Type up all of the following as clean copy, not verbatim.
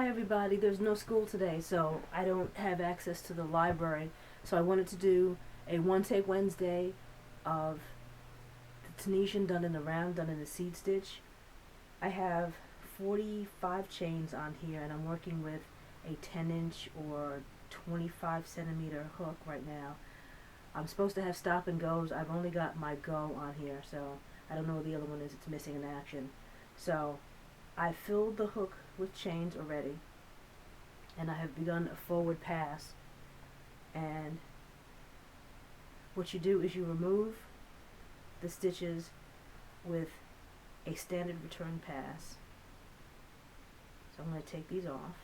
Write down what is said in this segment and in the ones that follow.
Hi everybody, there's no school today, so I don't have access to the library. So I wanted to do a one take Wednesday of the Tunisian done in the round, done in the seed stitch. I have 45 chains on here and I'm working with a 10-inch or 25 centimeter hook right now. I'm supposed to have stop and goes. I've only got my go on here, so I don't know what the other one is. It's missing an action. So I filled the hook with chains already, and I have begun a forward pass. And what you do is you remove the stitches with a standard return pass. So I'm going to take these off,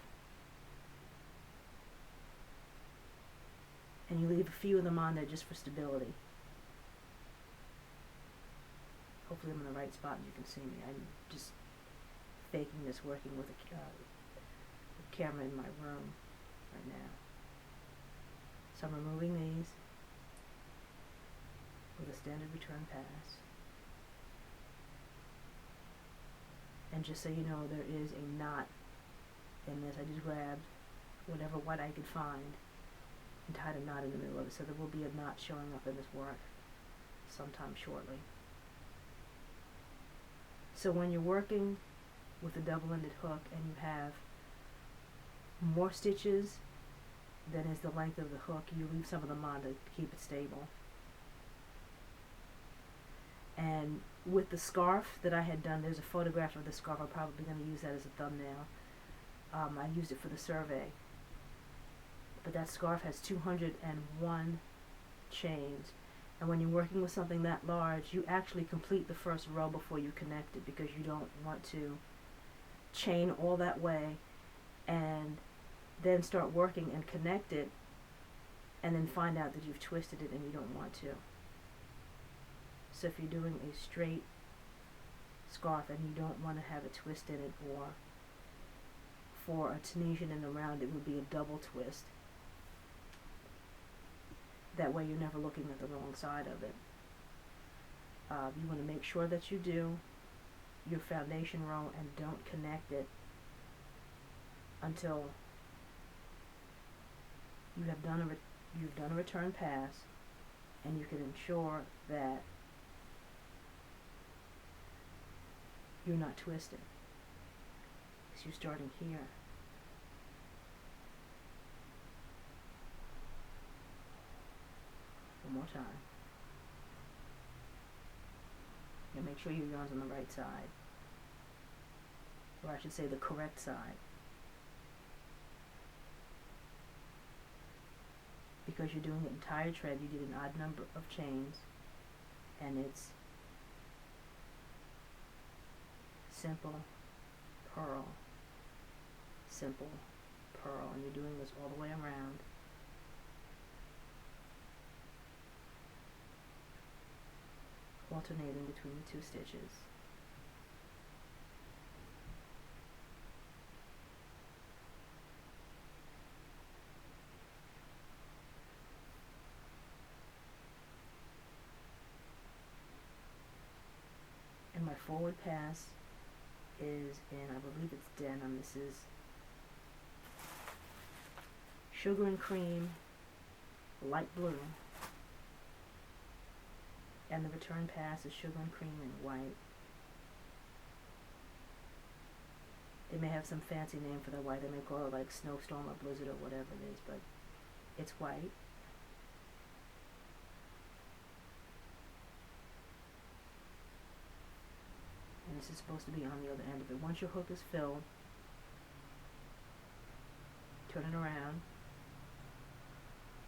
and you leave a few of them on there just for stability. Hopefully I'm in the right spot and you can see me. I'm just faking this working with a camera in my room right now. So I'm removing these with a standard return pass. And just so you know, there is a knot in this. I just grabbed whatever white I could find and tied a knot in the middle of it, so there will be a knot showing up in this work sometime shortly. So when you're working with a double-ended hook and you have more stitches than is the length of the hook, you leave some of them on to keep it stable. And with the scarf that I had done, there's a photograph of the scarf. I'm probably going to use that as a thumbnail. I used it for the survey. But that scarf has 201 chains. And when you're working with something that large, you actually complete the first row before you connect it, because you don't want to chain all that way and then start working and connect it and then find out that you've twisted it and you don't want to. So if you're doing a straight scarf and you don't want to have a twist in it, or for a Tunisian in the round it would be a double twist. That way you're never looking at the wrong side of it. You want to make sure that you do your foundation row and don't connect it until you have done a return pass, and you can ensure that you're not twisting. So you're starting here. One more time. And make sure your yarn's on the right side. Or I should say the correct side. Because you're doing the entire thread, you did an odd number of chains, and it's simple, purl, simple, purl, and you're doing this all the way around. Alternating between the two stitches. And my forward pass is in, I believe it's denim. This is sugar and cream, light blue. And the return pass is sugar and cream and white. They may have some fancy name for the white. They may call it like snowstorm or blizzard or whatever it is, but it's white. And this is supposed to be on the other end of it. Once your hook is filled, turn it around,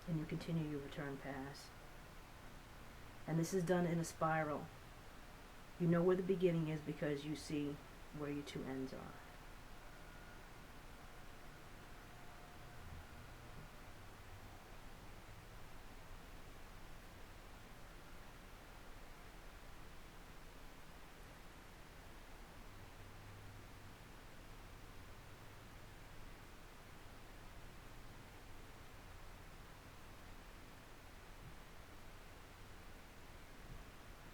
and you continue your return pass. And this is done in a spiral. You know where the beginning is because you see where your two ends are.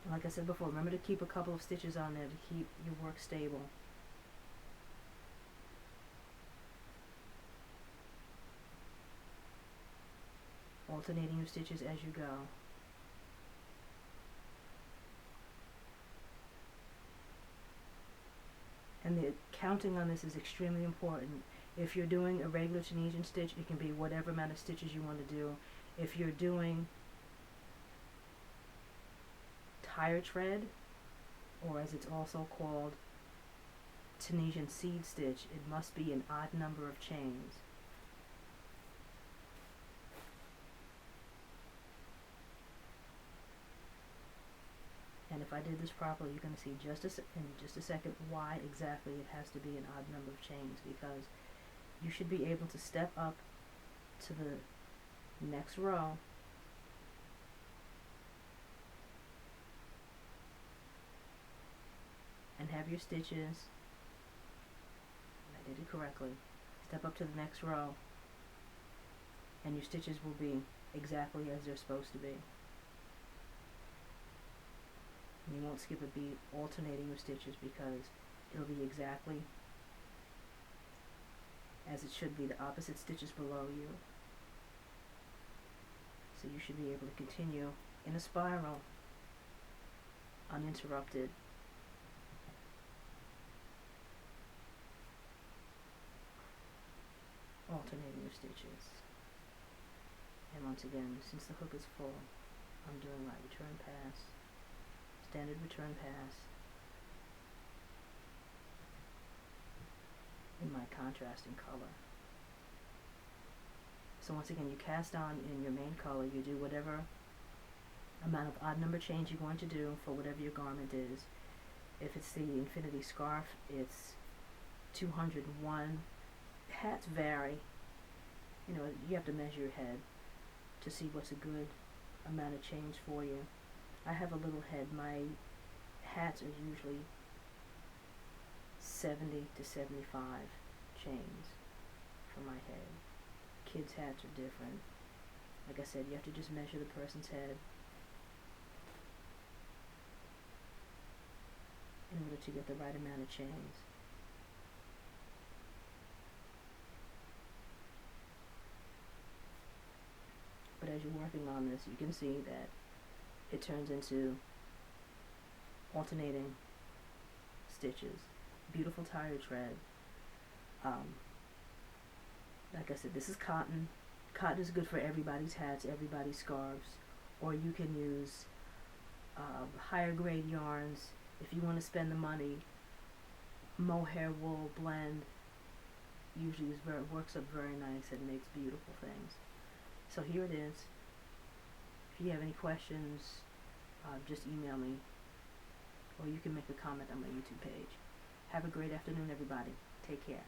Like I said before, remember to keep a couple of stitches on there to keep your work stable. alternating your stitches as you go. And the counting on this is extremely important. If you're doing a regular Tunisian stitch, it can be whatever amount of stitches you want to do. If you're doing tire tread, or as it's also called, Tunisian seed stitch, it must be an odd number of chains. And if I did this properly, you're going to see in just a second why exactly it has to be an odd number of chains, because you should be able to step up to the next row and have your stitches, I did it correctly, step up to the next row and your stitches will be exactly as they're supposed to be. And you won't skip a beat alternating your stitches, because it'll be exactly as it should be, the opposite stitches below you. So you should be able to continue in a spiral uninterrupted. Alternating your stitches. And once again, since the hook is full, I'm doing my return pass, standard return pass, in my contrasting color. So once again, you cast on in your main color, you do whatever amount of odd number chains you're going to do for whatever your garment is. If it's the infinity scarf, it's 201. Hats vary. You know, you have to measure your head to see what's a good amount of chains for you. I have a little head. My hats are usually 70 to 75 chains for my head. Kids' hats are different. Like I said, you have to just measure the person's head in order to get the right amount of chains. But as you're working on this, you can see that it turns into alternating stitches. Beautiful tire tread. Like I said, this is cotton. Cotton is good for everybody's hats, everybody's scarves. Or you can use higher grade yarns if you want to spend the money. Mohair wool blend usually works up very nice and makes beautiful things. So here it is. If you have any questions, just email me, or you can make a comment on my YouTube page. Have a great afternoon, everybody. Take care.